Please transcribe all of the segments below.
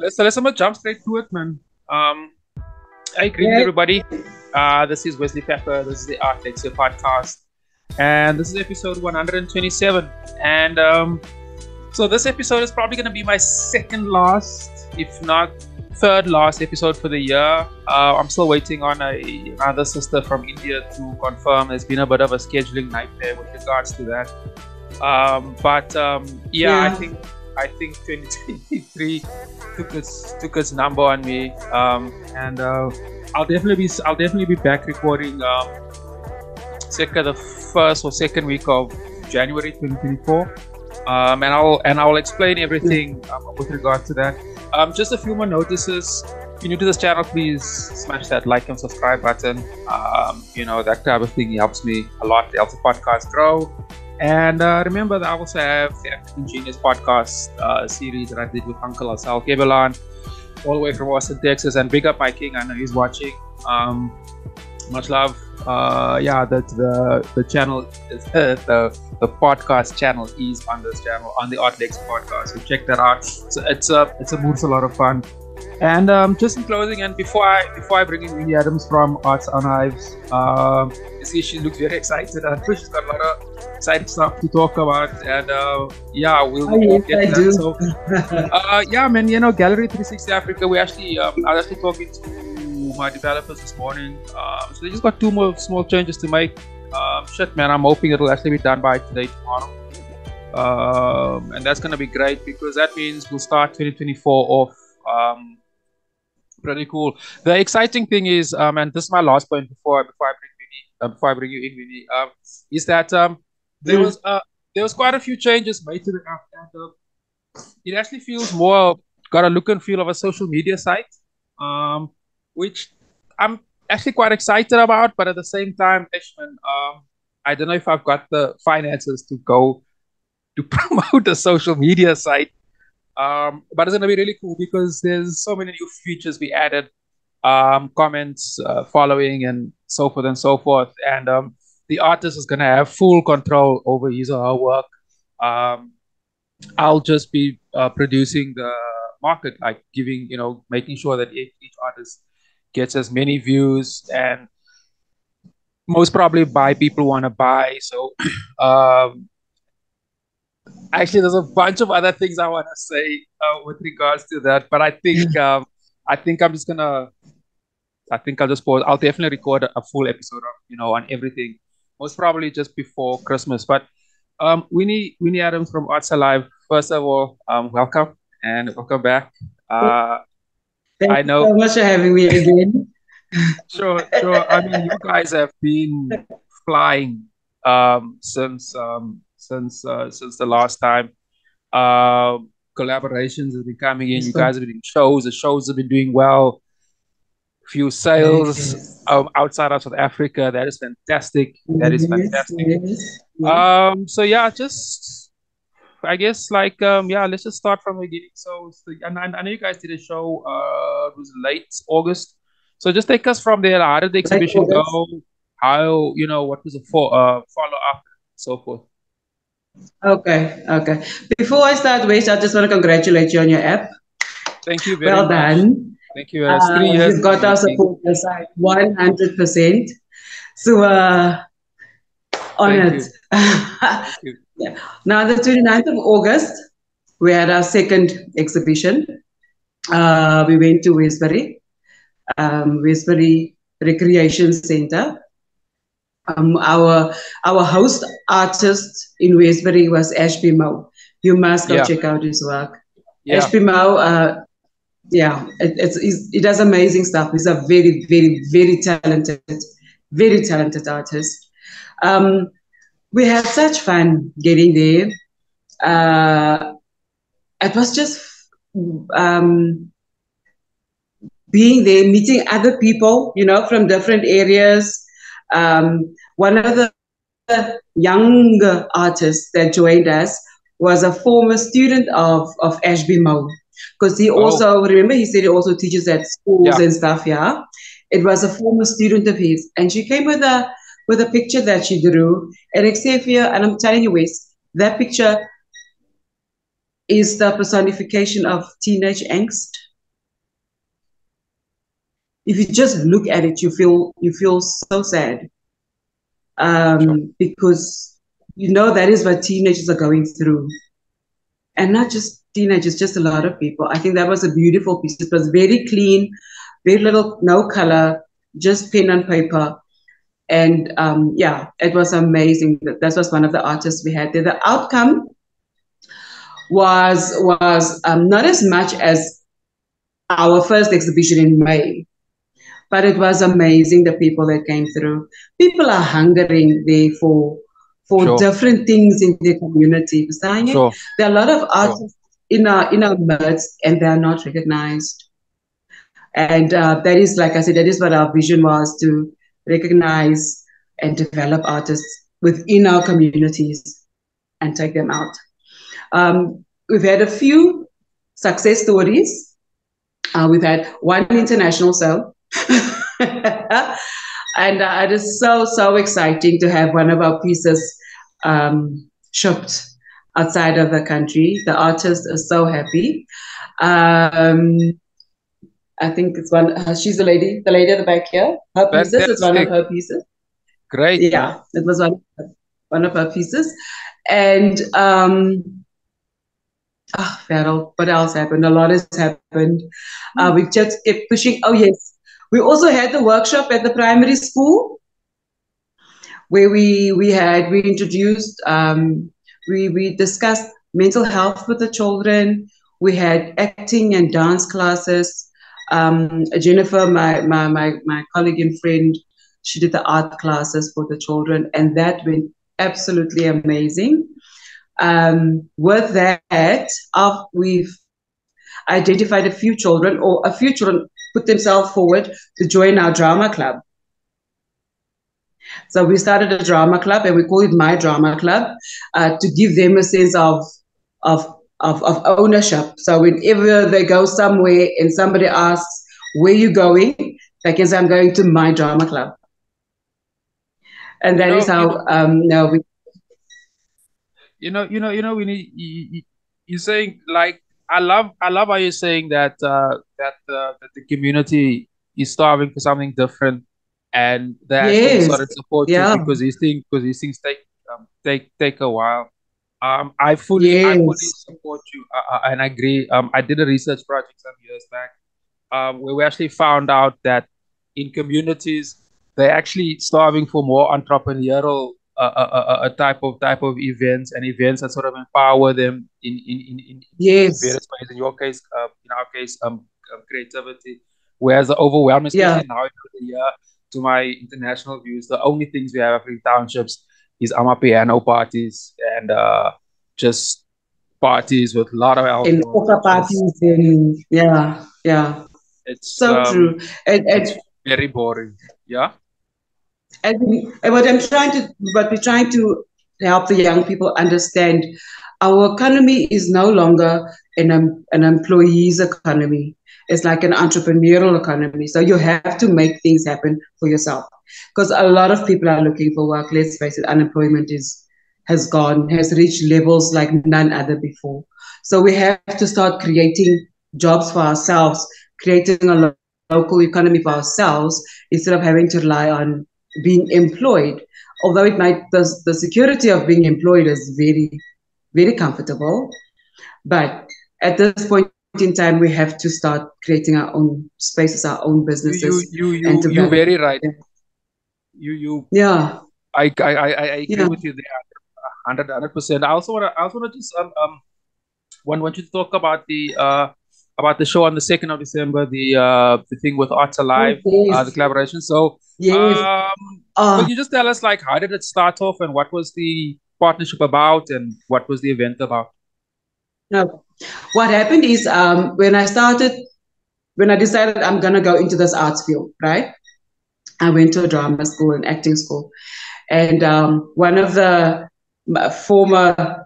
let's jump straight to it, man. Hey, greetings, Yeah. everybody. This is Wesley Pepper. This is the Art Lecture podcast, and this is episode 127. And so this episode is probably going to be my second last, if not third last episode for the year. I'm still waiting on another sister from India to confirm. There's been a bit of a scheduling nightmare with regards to that. Yeah, Yeah. I think 2023 took its number on me. And I'll definitely be back recording circa the first or second week of January 2024. And I'll explain everything with regard to that. Just a few more notices. If you're new to this channel, please smash that like and subscribe button. That type of thing helps me a lot. It helps the podcast grow. And remember that I also have the African Genius podcast series that I did with Uncle Asal Kebelan, all the way from Austin, Texas. And big up my king, I know he's watching. Much love. The channel, the podcast channel is on this channel, on the Artlex podcast. So check that out. So it's a lot of fun. And just in closing, and before I bring in Winnie Adams from Arts Archives, you see she looks very excited. I'm sure she's got a lot of exciting stuff to talk about, and Oh, we'll yes, get I to do. that. So yeah, man, Gallery 360 Africa. I was actually talking to my developers this morning. So they just got two more small changes to make. Shit, man, I'm hoping it'll actually be done by today, tomorrow. And that's gonna be great because that means we'll start 2024 off. Pretty cool. The exciting thing is, and this is my last point before I bring you in, Vinny, is that there Mm. was uh, there was quite a few changes made to the app, and it actually feels more got a look and feel of a social media site, which I'm actually quite excited about. But at the same time, Ishman, I don't know if I've got the finances to go to promote a social media site. But it's gonna be really cool because there's so many new features we added, comments, following, and so forth and so forth. And the artist is gonna have full control over his or her work. Um, I'll just be producing the market, like making sure that each artist gets as many views and most probably buy people want to buy. So um, actually, there's a bunch of other things I want to say with regards to that, but I think I'm just gonna. I think I'll just pause. I'll definitely record a full episode of on everything, most probably just before Christmas. But Winnie Adams from Arts Alive. First of all, welcome and welcome back. Uh, Thank I you so know, much for having me again. sure, sure. I mean, you guys have been flying since the last time. Collaborations have been coming in. Yes, You sir. guys have been doing shows. The shows have been doing well. Few Yes, sales yes. outside of South Africa. That is fantastic. That is Yes, fantastic. yes, yes. So yeah, just I guess yeah, let's just start from the beginning. And I know you guys did a show. It was late August. So just take us from there. How did the Like exhibition August. go? How what was the follow up, so forth. Okay, okay. Before I start, Wes, I just want to congratulate you on your app. Thank you very Well much. done. Thank you. It's 3 years You've in the got our making. support aside 100%. So, on Thank it. you. Thank you. Yeah. Now, the 29th of August, we had our second exhibition. We went to Westbury Recreation Center. Our host artist in Westbury was Ashby Mo. You must go Yeah. check out his work. Yeah. Ashby Mo, yeah, it does amazing stuff. He's a very, very, very talented artist. Um, we had such fun getting there. Uh, it was just um, being there, meeting other people, from different areas. One of the young artist that joined us was a former student of Ashby Mo. Because he Oh, also, remember, he said he also teaches at schools yeah. and stuff, yeah? It was a former student of his. And she came with a picture that she drew. And Xavier, and I'm telling you, Wes, that picture is the personification of teenage angst. if you just look at it, you feel so sad, Sure. because you know that is what teenagers are going through, and not just teenagers, just a lot of people. I think that was a beautiful piece. It was very clean, very little, no color, just pen and paper. And yeah, it was amazing. That was one of the artists we had there. The outcome was not as much as our first exhibition in May, but it was amazing, the people that came through. People are hungering there for Sure. different things in their community. Sure. There are a lot of Sure. artists in our midst, and they are not recognized. And that is, like I said, that is what our vision was, to recognize and develop artists within our communities and take them out. We've had a few success stories. We've had one international sale. And it is so exciting to have one of our pieces shipped outside of the country. The artist is so happy. Um, I think it's one. She's the lady at the back here. Her pieces. It's one of Fantastic. her pieces. Great, man. Yeah, it was one of her pieces. And Farrell, what else happened? A lot has happened. We just kept pushing. Oh yes, we also had the workshop at the primary school where we introduced, we discussed mental health with the children. We had acting and dance classes. Jennifer, my colleague and friend, she did the art classes for the children, and that went absolutely amazing. With that, we've identified a few children, or a few children put themselves forward to join our drama club. So we started a drama club, and we call it My Drama Club, to give them a sense of ownership. So whenever they go somewhere and somebody asks, where you going? They can say, I'm going to My Drama Club. And that is how we we need you're saying, like, I love how you're saying that that the community is starving for something different, and they actually yes, sort of support you yeah, because these things take a while. I fully yes, support you, and I agree. I did a research project some years back, where we actually found out that in communities they're actually starving for more entrepreneurial type of events that sort of empower them in yes, various ways. In our case, creativity. Whereas the overwhelm, yeah. especially now in the year, to my international views, the only things we have in townships is amapiano parties and just parties with a lot of In alcohol. poker parties, and yeah, yeah, It's so true. it's very boring. Yeah. And what we're trying to help the young people understand, our economy is no longer an employee's economy. It's like an entrepreneurial economy. So you have to make things happen for yourself. Because a lot of people are looking for work. Let's face it, unemployment has reached levels like none other before. So we have to start creating jobs for ourselves, creating a local economy for ourselves, instead of having to rely on being employed. Although the security of being employed is very, very comfortable. But at this point in time, we have to start creating our own spaces, our own businesses, and You develop very right. them. You Yeah, I agree yeah. with you there, 100%. I also want to just want you to talk about the show on the 2nd of December, the thing with Arts Oh, Alive, the yes, collaboration. So yes. could Ah, you just tell us, like, how did it start off, and what was the partnership about, and what was the event about? no. What happened is, when I decided I'm gonna go into this arts field, right? I went to a drama school and acting school, and one of the former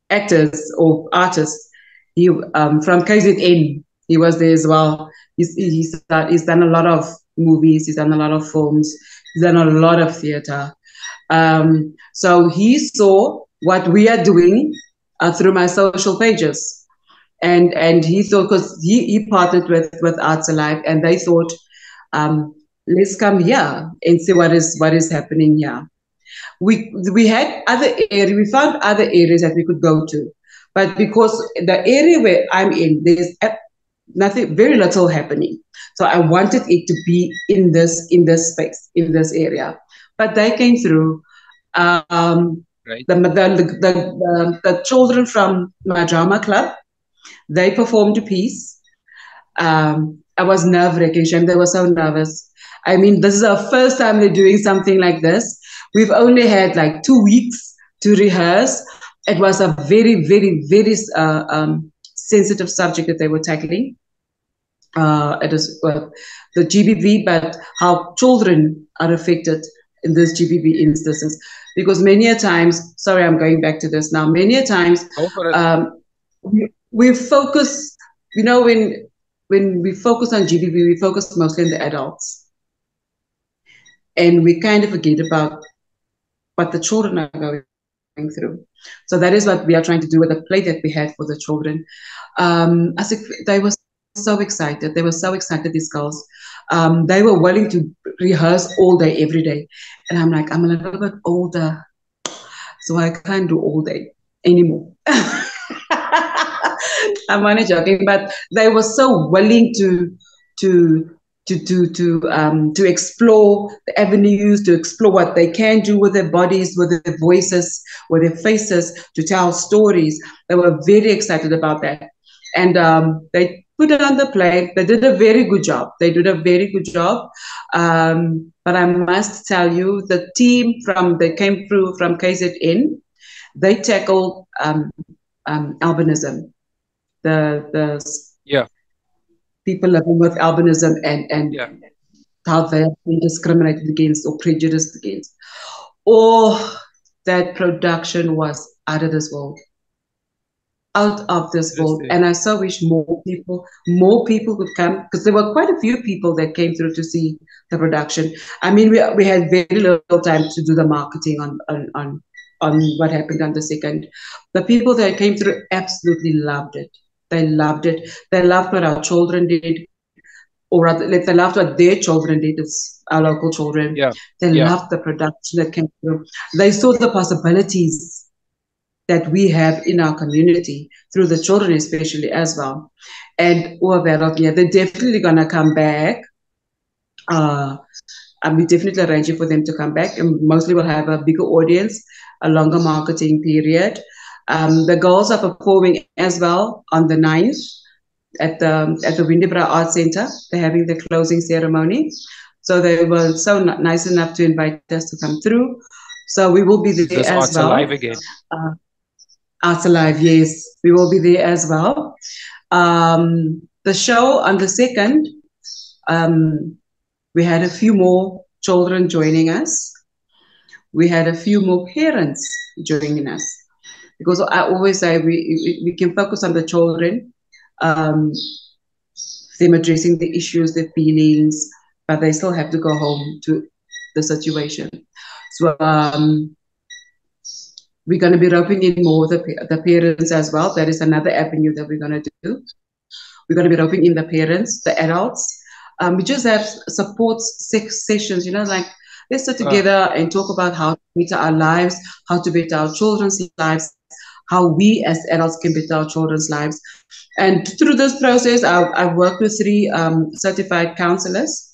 actors or artists, he from KZN, he was there as well. He's done a lot of movies, he's done a lot of films, he's done a lot of theater. So he saw what we are doing through my social pages, and he thought, because he partnered with Arts Alive, and they thought, let's come here and see what is happening here. We had other areas, we found other areas that we could go to, but because the area where I'm in, there's nothing, very little happening. So I wanted it to be in this space, in this area. But they came through. Right. The children from my drama club, they performed a piece. I was nerve-wracking, Shem. They were so nervous. I mean, this is our first time they're doing something like this. We've only had like 2 weeks to rehearse. It was a very, very, very sensitive subject that they were tackling. It is the GBV, but how children are affected in this GBV instances. Because many a times, sorry, I'm going back to this now. Many a times, we focus, when we focus on GBV, we focus mostly on the adults. And we kind of forget about what the children are going through. So that is what we are trying to do with the play that we had for the children. They were so excited. They were so excited, these girls. They were willing to rehearse all day, every day. And I'm like, I'm a little bit older, so I can't do all day anymore. I'm only joking, but they were so willing to explore the avenues, to explore what they can do with their bodies, with their voices, with their faces, to tell stories. They were very excited about that. And they put it on the plate. They did a very good job. But I must tell you, the team that came through from KZN, they tackled albinism. The people living with albinism and how they have been discriminated against or prejudiced against. Oh, that production was out of this world. Out of this world. And I so wish more people could come, because there were quite a few people that came through to see the production. I mean, we had very little time to do the marketing on what happened on the second. The people that came through absolutely loved it. They loved it. They loved what our children did, or rather, they loved what their children did. It's our local children. They loved the production that came through. They saw the possibilities that we have in our community through the children, especially as well. And they're definitely gonna come back. And we definitely arranging for them to come back, and mostly we'll have a bigger audience, a longer marketing period. The girls are performing as well on the 9th at the Windebra Arts Center. They're having the closing ceremony. So they were so nice enough to invite us to come through. So we will be there as Arts well. Alive again. Arts Alive, yes, we will be there as well. The show on the 2nd, we had a few more children joining us. We had a few more parents joining us. Because I always say we can focus on the children, them addressing the issues, the feelings, but they still have to go home to the situation. So we're going to be roping in more the parents as well. That is another avenue that we're going to do. We're going to be roping in the parents, the adults. We just have support sessions, like let's sit together and talk about how to better our lives, how to better our children's lives, how we as adults can better our children's lives. And through this process, I've worked with 3 certified counselors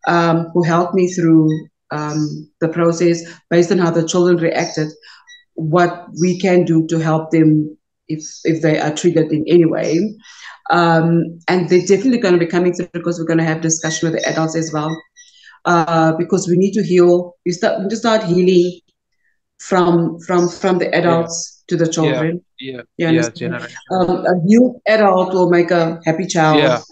who helped me through the process based on how the children reacted, what we can do to help them if they are triggered in any way. And they're definitely going to be coming through, because we're going to have discussion with the adults as well. Because we need to heal. We need to start healing from the adults to the children. You understand? A healed adult will make a happy child.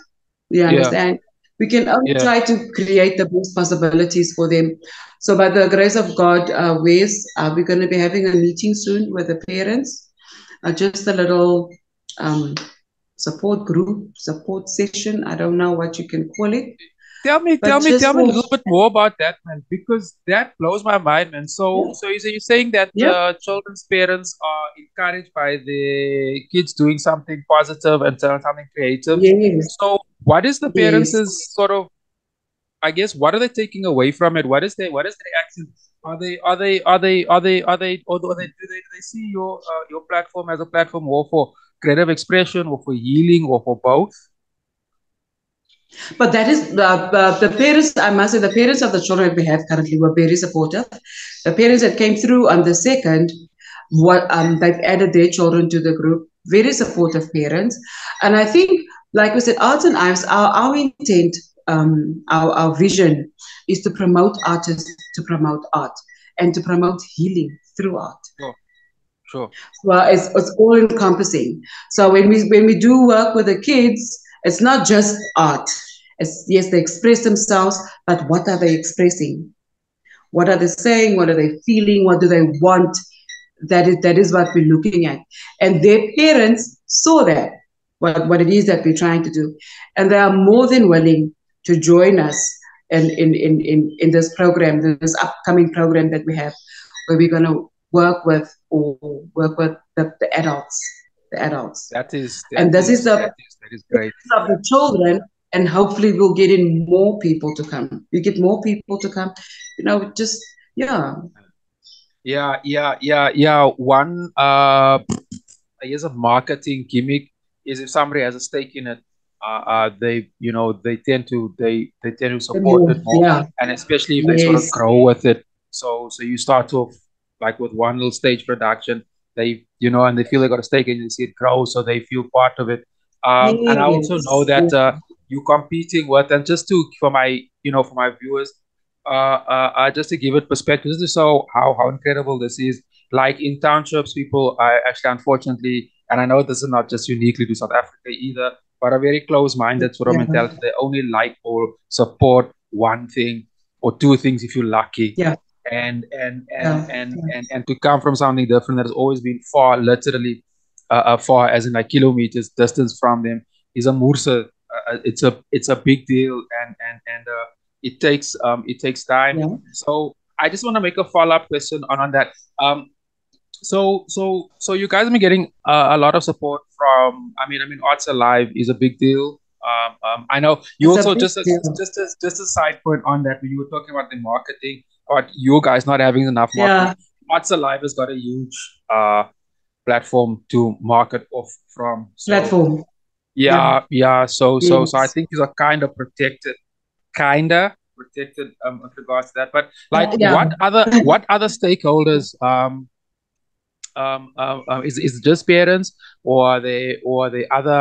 You understand? We can only try to create the best possibilities for them. So by the grace of God, we're going to be having a meeting soon with the parents. Just a little support group, support session. I don't know what you can call it. Tell me a little bit more about that, man, because that blows my mind, man. So you're saying that children's parents are encouraged by the kids doing something positive and something creative. Yes. So what is the parents' sort of I guess what are they taking away from it? What is their action? Do they see your platform as a platform more for creative expression or for healing or for both? But that is the parents. I must say, the parents of the children we have currently were very supportive. The parents that came through on the second, what they've added their children to the group. Very supportive parents, and I think, like we said, Arts and Ives. Our intent, our vision, is to promote artists, to promote art, and to promote healing through art. Sure, sure. Well, it's all encompassing. So when we do work with the kids, it's not just art. It's, yes, they express themselves, but what are they expressing? What are they saying? What are they feeling? What do they want? That is what we're looking at. And their parents saw that, what it is that we're trying to do. And they are more than willing to join us in this program, this upcoming program that we have, where we're going to work with the adults. That is And this is that is great. of the children, and hopefully we'll get in more people to come. We get more people to come, just, yeah. Yeah. One I guess a marketing gimmick is if somebody has a stake in it, they tend to support it more, Yeah. and especially if they sort of Yes. grow with it. So you start off like with one little stage production, and they feel they got a stake and they see it grow, so they feel part of it. And I also know Yes. that you're competing with, and just to for my viewers, just to give it perspective, just to show how incredible this is. Like in townships, people are actually, unfortunately, and I know this is not just uniquely to South Africa either, but a very close-minded sort of Yeah. mentality. They only like or support one thing or two things if you're lucky. Yeah. And to come from something different that has always been far, literally far, as in like kilometers distance from them, is a mursa. It's a big deal, and it takes time. Yeah. So I just want to make a follow-up question on that. So you guys have been getting a lot of support from. I mean, Arts Alive is a big deal. I know you It's a also big just deal. just a side point on that when you were talking about the marketing, about you guys not having enough marketing. Yeah. Arts Alive has got a huge platform to market off from. So Platform. Yeah. yeah. So I Yes. think you're kinda protected with regards to that. But like, Yeah. what other stakeholders is it just parents, or are they other,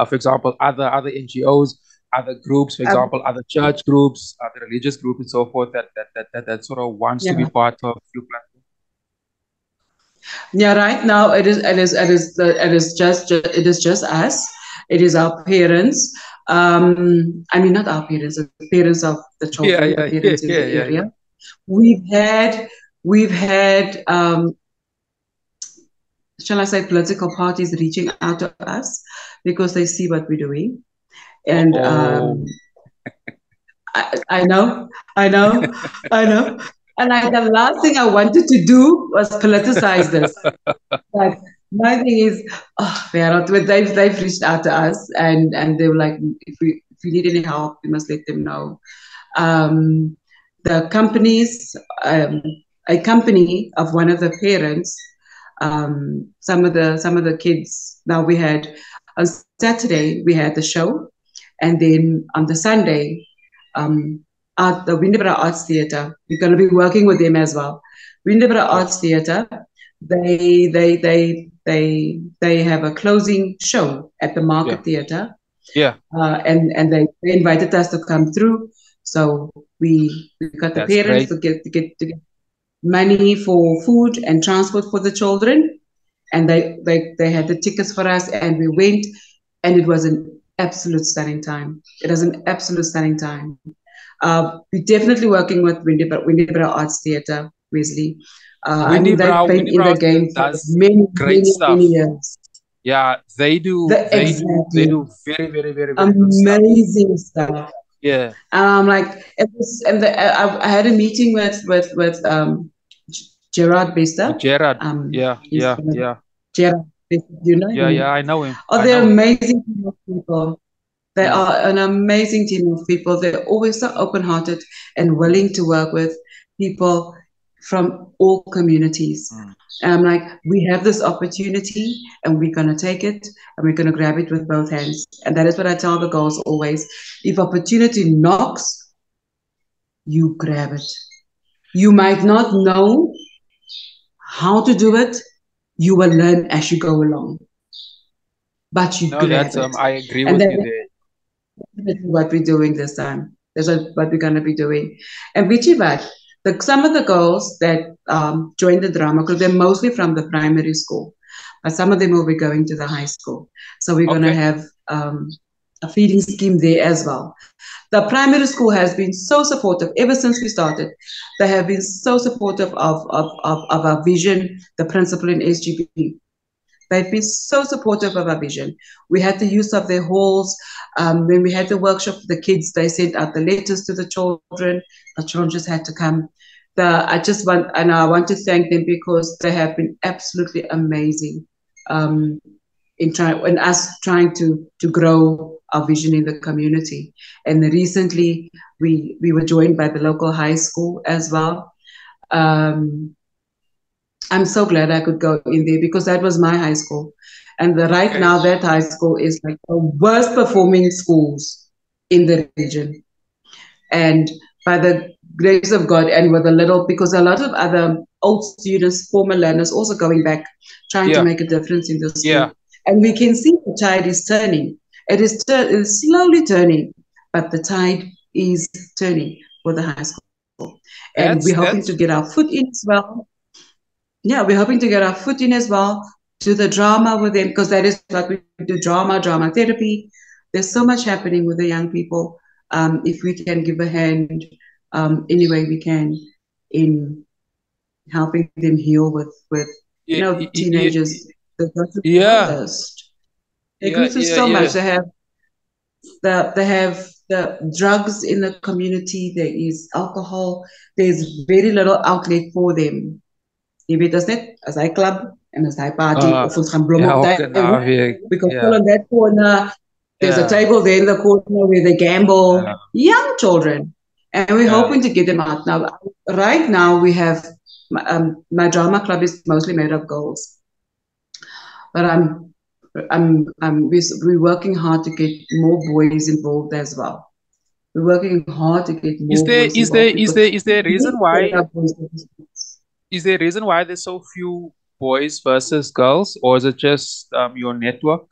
for example, other NGOs, other groups, for Um, example, other church groups, other religious groups, and so forth, that sort of wants to be yeah. part of your platform? Yeah. Right now, it is just us. It is our parents. I mean, not our parents, the parents of the Yeah, children, the yeah, yeah, parents in yeah, the yeah, yeah. area. We've had shall I say, political parties reaching out to us because they see what we're doing. And Oh, I know, I know, I know. And the last thing I wanted to do was politicize this. But my thing is, they are not. But they've reached out to us, and they were like, if we need any help, we must let them know. Um, the companies, a company of one of the parents, some of the kids. Now we had on Saturday we had the show, and then on the Sunday, at the Windebra Arts Theatre, we're going to be working with them as well. Windebra sure. Arts Theatre, they have a closing show at the Yeah, Market Theatre, yeah. and they invited us to come through. So we got the That's parents great. to get money for food and transport for the children, and they had the tickets for us, and we went, and it was an absolute stunning time. It was an absolute stunning time. We're definitely working with Windebra Arts Theatre, Wesley. I Windy mean, they've Brow, been Windy in the Brow game for does many, great many, stuff. many years. Yeah, they do. They do. They Exactly. do very, very, very, very good stuff. Amazing stuff. Yeah. Like I had a meeting with Gerard Bester. Gerard. Yeah, He's yeah, yeah, Gerard Bester. Do you know yeah, him? yeah. I know him. Oh, I they're know him. amazing people. They are an amazing team of people. They're always so open-hearted and willing to work with people from all communities. And I'm like, we have this opportunity and we're going to take it and we're going to grab it with both hands. And that is what I tell the girls always. If opportunity knocks, you grab it. You might not know how to do it. You will learn as you go along. But you grab it. I agree with you there. That's what we're doing this time. That's what we're going to be doing. And Bichivat, some of the girls that joined the drama club, they're mostly from the primary school, but some of them will be going to the high school. So we're going to have a feeding scheme there as well. The primary school has been so supportive ever since we started. They have been so supportive of our vision, the principal in SGB. They've been so supportive of our vision. We had the use of their halls. When we had the workshop for the kids, they sent out the letters to the children. The children just had to come. I want to thank them because they have been absolutely amazing in us trying to grow our vision in the community. And recently, we were joined by the local high school as well. I'm so glad I could go in there because that was my high school. And right now, that high school is like the worst performing schools in the region. And by the grace of God and with because a lot of other old students, former learners also going back, trying to make a difference in the school. Yeah. And we can see the tide is turning. It is slowly turning, but the tide is turning for the high school. And we're hoping to get our foot in as well. Yeah, we're hoping to get our foot in as well, do the drama with them, because that is what we do, drama therapy. There's so much happening with the young people. If we can give a hand any way we can in helping them heal with teenagers. They go through They go through so much. They have the drugs in the community. There is alcohol. There's very little outlet for them. Jy weet as net as hy club en as hy party of ons gaan blomme because on that corner there's a table there in the corner where they gamble. Young children, and we're hoping to get them out now. Right now we have my drama club is mostly made of girls, but we're working hard to get more boys involved as well. We're working hard to get more boys involved. Is there a reason why? Is there a reason why there's so few boys versus girls, or is it just your network?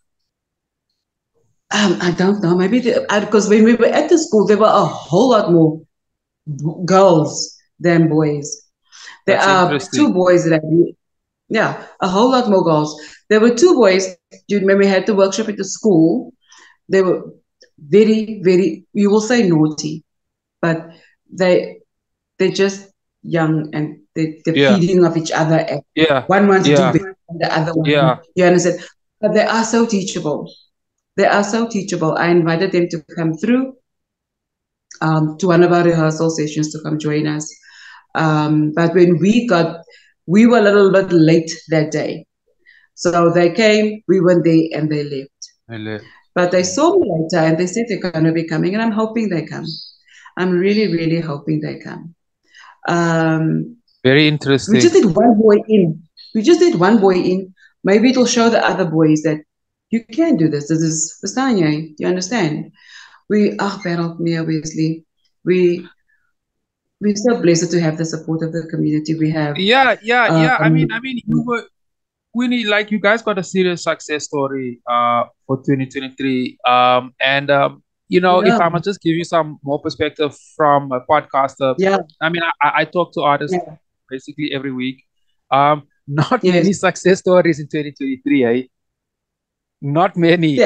I don't know. Maybe because when we were at the school, there were a whole lot more girls than boys. There are 2 boys that a whole lot more girls. There were 2 boys when we had the workshop at the school. They were very, very, you will say naughty, but they're just young and they're feeding off each other. And one wants to do better than the other one. You understand? But they are so teachable. They are so teachable. I invited them to come through to one of our rehearsal sessions to come join us. But when we were a little bit late that day. So they came, we went there, and they left. But they saw me later and they said they're going to be coming, and I'm hoping they come. I'm really, really hoping they come. Very interesting. We just need one boy in. Maybe it'll show the other boys that you can do this. This is Vestanya. You understand? We are obviously. We're so blessed to have the support of the community. We have. I mean, you guys got a serious success story for 2023. If I must just give you some more perspective from a podcaster. I mean, I talk to artists basically every week. Not many success stories in 2023, eh? Not many.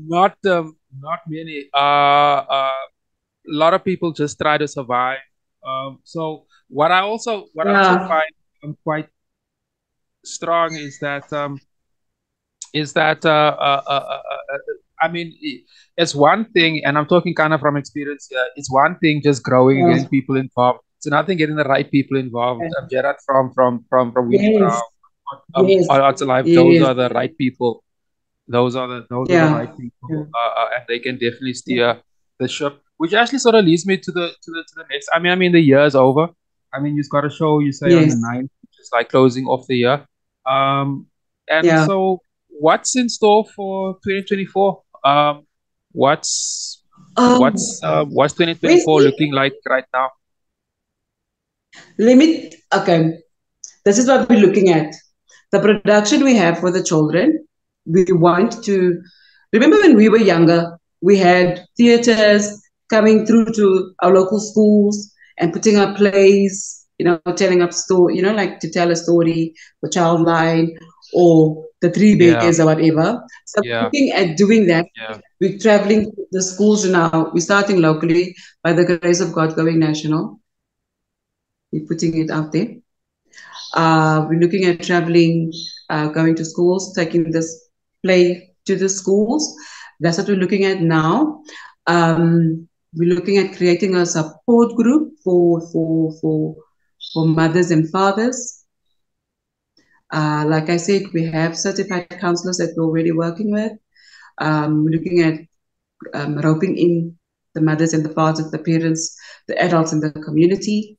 Not many. A lot of people just try to survive. So what I also find quite strong is that I mean, it's one thing, and I'm talking kind of from experience here. It's one thing just growing and getting people involved. It's another thing getting the right people involved. Gerard from Winnie Brown, those are the right people. those are the Yeah. right people, and they can definitely steer the ship. Which actually sort of leads me to the next. I mean, the year's over. I mean, you've got a show you say on the Yes. 9th, which is like closing off the year. Um, and Yeah. so what's in store for 2024? What's Um, what's we 2024 see, looking like right now? limit. Okay, this is what we're looking at. The production we have for the children. We want to remember when we were younger, we had theaters coming through to our local schools and putting up plays, telling up story, like to tell a story, the child line or the three Yeah, bears or whatever. So we're yeah, looking at doing that. yeah. We're traveling to the schools now. We're starting locally by the grace of God, going national. We're putting it out there. We're looking at traveling, going to schools, taking this play to the schools. That's what we're looking at now. We're looking at creating a support group for mothers and fathers. Like I said, we have certified counselors that we're already working with. We're looking at roping in the mothers and the fathers, the parents, the adults in the community,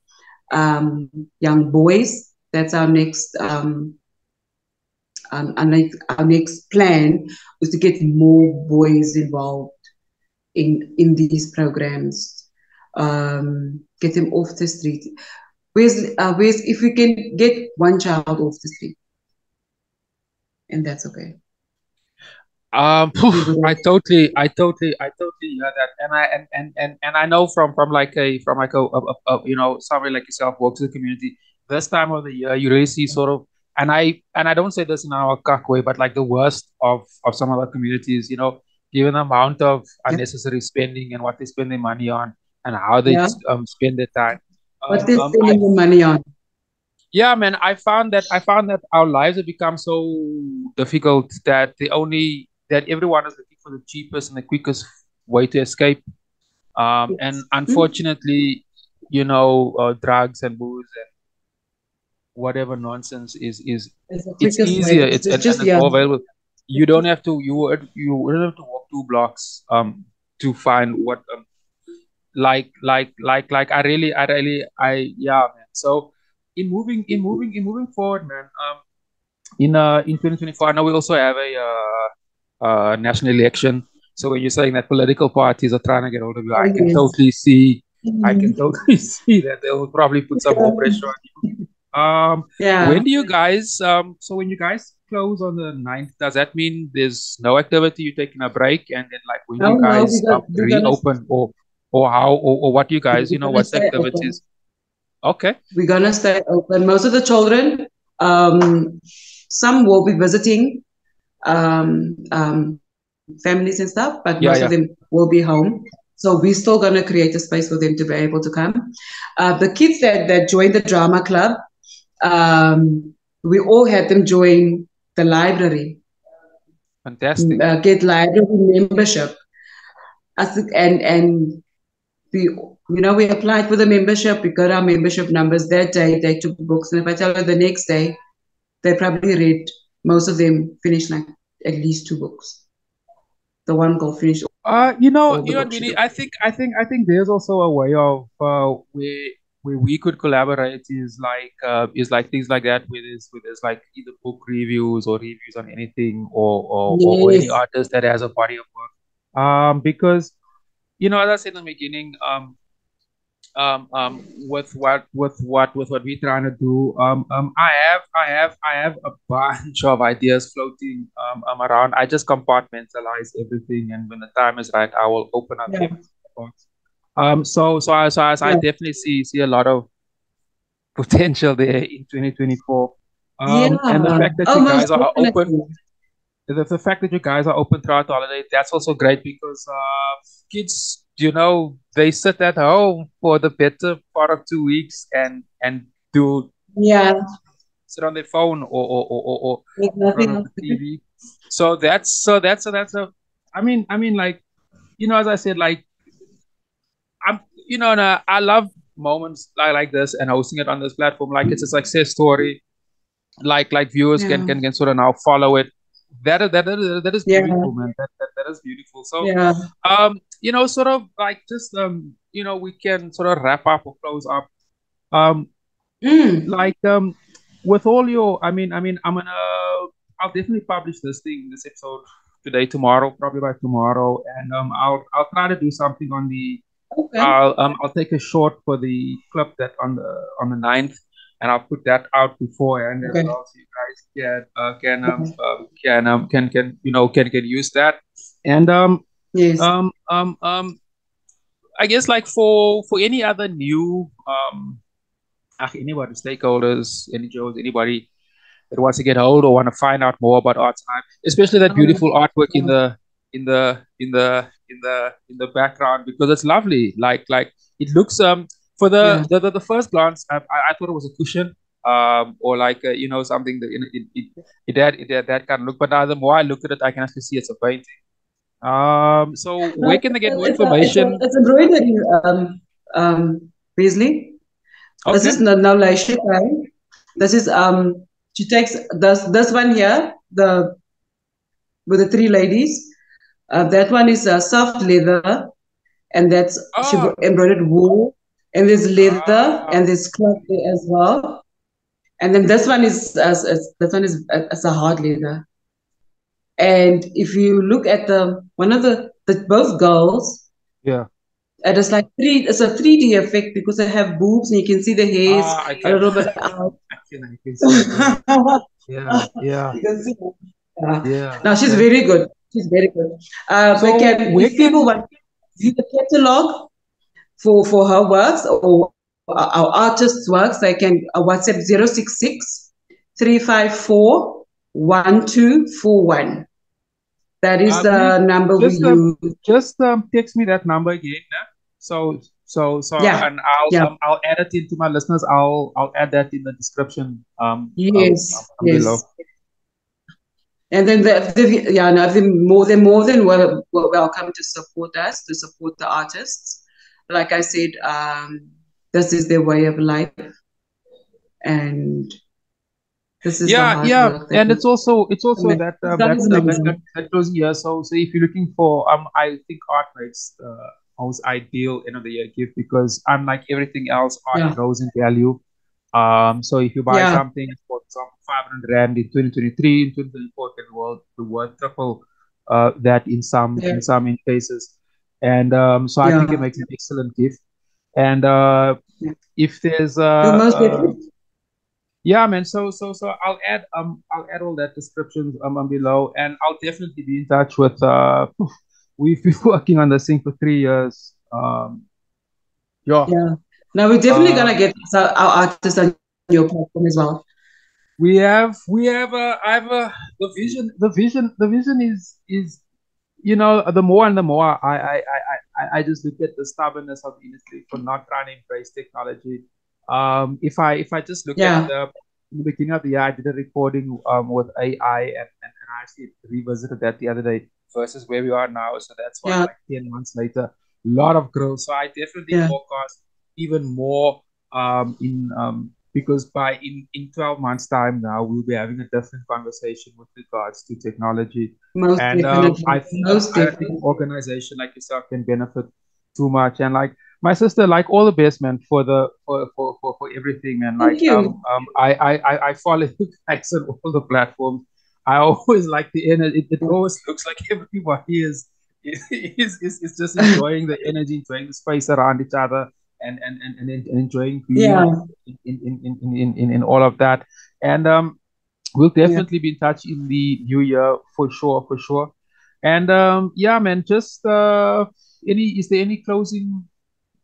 young boys. That's our next plan is to get more boys involved in these programs. Get them off the street. Where's if we can get one child off the street, and that's okay. We would. I totally hear that, and I know from somebody like yourself works in the community. This time of the year, you really see sort of, and I don't say this in our cuck way, but like the worst of some other communities, given the amount of Yeah, unnecessary spending and what they spend their money on and how they yeah. spend their time. What Um, they're um, I spending the money on. Yeah, man, I found that our lives have become so difficult that everyone is looking for the cheapest and the quickest way to escape. And Yes. unfortunately, drugs and booze and whatever nonsense is It's the it's quickest way. easier. It's It's just, and just it's yeah. more available. You wouldn't have to walk 2 blocks to find what like I man. So in moving forward, man. In 2024, I know we also have a national election. So when you're saying that political parties are trying to get hold of you, Oh I can yes. totally see. I Mhm. can totally see that they will probably put some more pressure on you. Yeah. When do you guys? So when you guys close on the 9th, does that mean there's no activity? You're taking a break, and then like when do Oh you no, guys we're gonna reopen, or how, or what do you guys? What's the stay open. activities? Okay. We're gonna stay open. Most of the children, um, some will be visiting families and stuff, but most of Yeah, them yeah. will be home. So we're still gonna create a space for them to be able to come. The kids that joined the drama club, we all had them join the library, Fantastic. get library membership. And we applied for the membership. We got our membership numbers that day. They took books, and if I tell you the next day, they probably read. Most of them finished like at least 2 books. The one girl finished all the books she Vinny, took. I think there's also a way of where we could collaborate is like things like that where there's like either book reviews or reviews on anything or any Yes. artist that has a body of work. Because as I said in the beginning, with what we're trying to do. I have a bunch of ideas floating around. I just compartmentalize everything, and when the time is right, I will open up Yeah. every box. So I Yeah. definitely see a lot of potential there in 2024. And the Yeah. fact that Oh, you most guys are open definitely. the fact that you guys are open throughout the holiday, that's also great because kids, they sit at home for the better part of 2 weeks and do Yeah. sit on their phone or There's in front nothing of else the to do. TV. So that's a. I mean, like, as I said, like, and I love moments like this and hosting it on this platform. Like, it's a success story. Like viewers can Yeah. can can sort of now follow it. that is Yeah, beautiful, man. That is beautiful. So, yeah. sort of like just we can sort of wrap up or close up. Um, Mm, like with all your, I'll definitely publish this episode today, tomorrow, probably by tomorrow, and I'll try to do something on the okay, I'll take a short for the clip that on the 9th, and I'll put that out beforehand as okay, well, so you guys okay. can use that. And Yes. um um um I guess like for any other new anybody, stakeholders, NGOs, anybody that wants to get hold or want to find out more about Arts Hive, especially that Oh, beautiful artwork in yeah, the background, because it's lovely. Like it looks for yeah. the first glance, I thought it was a cushion, or like something that it had that kind of look. But now the more I look at it, I can actually see it's a painting. So No, where can they get more it's information? it's embroidery, Beasley. This Okay. is no Laisha. This is she takes this one here, the with the three ladies. That one is soft leather, and that's she Oh, embroidered wool, and there's leather, ah, and there's cloth there as well. And then this one is this one is as a hard leather. And if you look at the one of the both girls, yeah. it is like it's a 3D effect because they have boobs and you can see the hairs Ah, I a can, little bit out. I can see it. Yeah, yeah, yeah, You can see. Yeah. yeah. Now she's Okay. very good. She's very good. They So can, where if people can want to view the catalog for her works or our artists' works, they can WhatsApp 066 354 1241. That is you the number we just use. text me that number again, nah? So Yeah, and yeah, I'll add it into my listeners. I'll add that in the description yes, below. yes. And then yeah, no, they're more than welcome to support us, to support the artists. Like I said, this is their way of life, and this is the Yeah, hard yeah, work that and we it's also make. that God is amazing. that closing year. So if you're looking for I think art makes the most ideal end of the year gift, because unlike everything else, art Yeah, grows in value. So if you buy yeah, something for example 500 rand in 2023, in 2024, it can worth triple that yeah, in some cases, and so I think it yeah, makes an excellent gift. And yeah. if there's You most definitely. yeah, man. So I'll add all that descriptions below, and I'll definitely be in touch with we've been working on this thing for 3 years. Yeah. Yeah. Now we're definitely gonna Um get our artists on your platform as well. we have I have a the vision is the more and the more I just look at the stubbornness of the industry for not trying to embrace technology. If I just look at Yeah, in the beginning of the year, I did a recording with AI, and I actually revisited that the other day versus where we are now. So that's what, yeah, like 10 months later, a lot of growth. So I definitely yeah. forecast even more in because by in 12 months time now we'll be having a different conversation with regards to technology. Most And definitely. Most I think definitely. organization like yourself can benefit too much. And like my sister, like all the best, man, for the for everything, man. Like Thank you. I follow you guys on all the platforms. I always like the energy. It always looks like everybody is just enjoying the energy, enjoying the space around each other, and enjoying being Yeah, in all of that. And we'll yeah. definitely be in touch in the new year for sure, for sure. And yeah, man, just is there any closing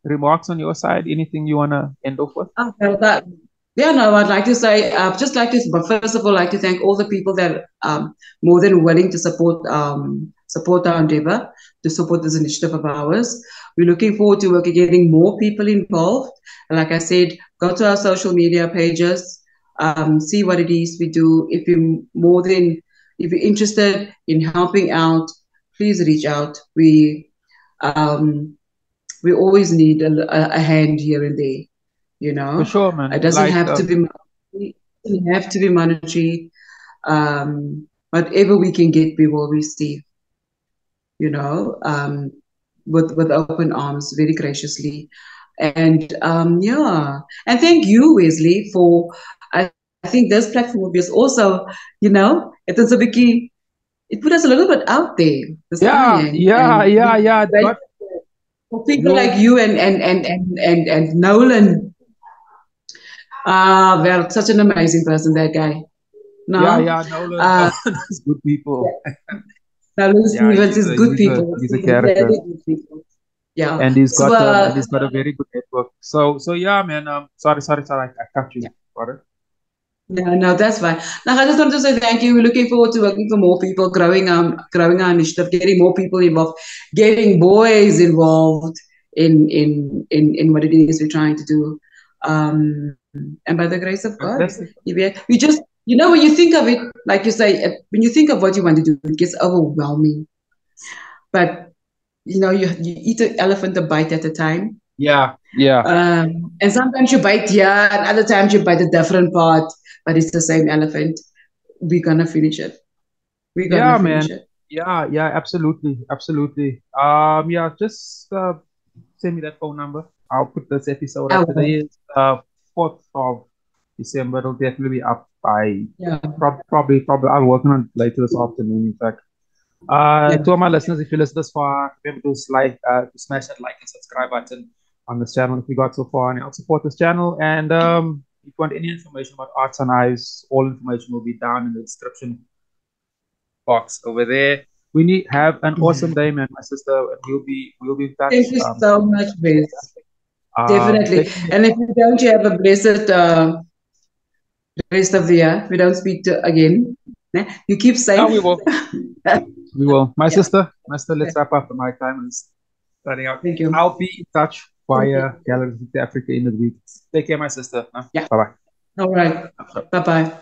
remarks on your side? Anything you wanna end off with? Okay, yeah, no, I'd like to say, just like to, but first of all, like to thank all the people that more than willing to support our endeavor, to support this initiative of ours. We're looking forward to getting more people involved. And like I said, go to our social media pages, see what it is we do. If you're interested in helping out, please reach out. Um, we always need a hand here and there, you For know. sure, It man. doesn't Like have to be monetary. It doesn't have to be monetary. whatever we can get, we will receive. You know, with open arms, very graciously. And yeah, and thank you, Wesley, for. I think this platform will be also, you know, it is a biggie. It put us a little bit out there, this Yeah, time, yeah, and yeah, yeah. Got for people you. like you and Nolan. Well, such an amazing person, that guy. Yeah, No, yeah. Nolan, uh, Nolan is good people. Nolan Yeah, Stevens is good people. he's a He's really character, good people. Yeah. and So, he's got a very good network. So yeah, man. Sorry, I cut you. yeah. Got it. No, no, that's fine. Now, I just want to say thank you. We're looking forward to working for more people, growing our initiative, getting more people involved, getting boys involved in what it is we're trying to do. And by the grace of God, Fantastic. we just, you know, when you think of it, like you say, when you think of what you want to do, it gets overwhelming. But you know, you eat an elephant a bite at a time. Yeah, yeah, And sometimes you bite here, and other times you bite a different part, but it's the same elephant. We're gonna finish it. We're yeah, gonna man. finish it. Yeah, yeah. Absolutely, absolutely. Yeah. Just send me that phone number. I'll put this episode I up. will. Today is 4th of December. It'll definitely be up by Yeah, probably. I'm working on it later this afternoon. In fact. yeah. To all my listeners, if you listen this far, remember to smash that like and subscribe button on this channel if you got so far and help support this channel. And if you want any information about Arts and Eyes, all information will be down in the description box over there. We need have an awesome day, man, my sister, and we'll be in touch. Thank you so much, Vince. Take Definitely. And if you don't, you have a blessed rest of the year. We don't speak to again. You keep Yeah, safe. we will. We will. Yeah. My sister, let's wrap up. My time is running out. Thank you. I'll be in touch Thank via you. Gallery of Africa in the week. Take care, my sister. Yeah. Bye bye. All right. Bye bye.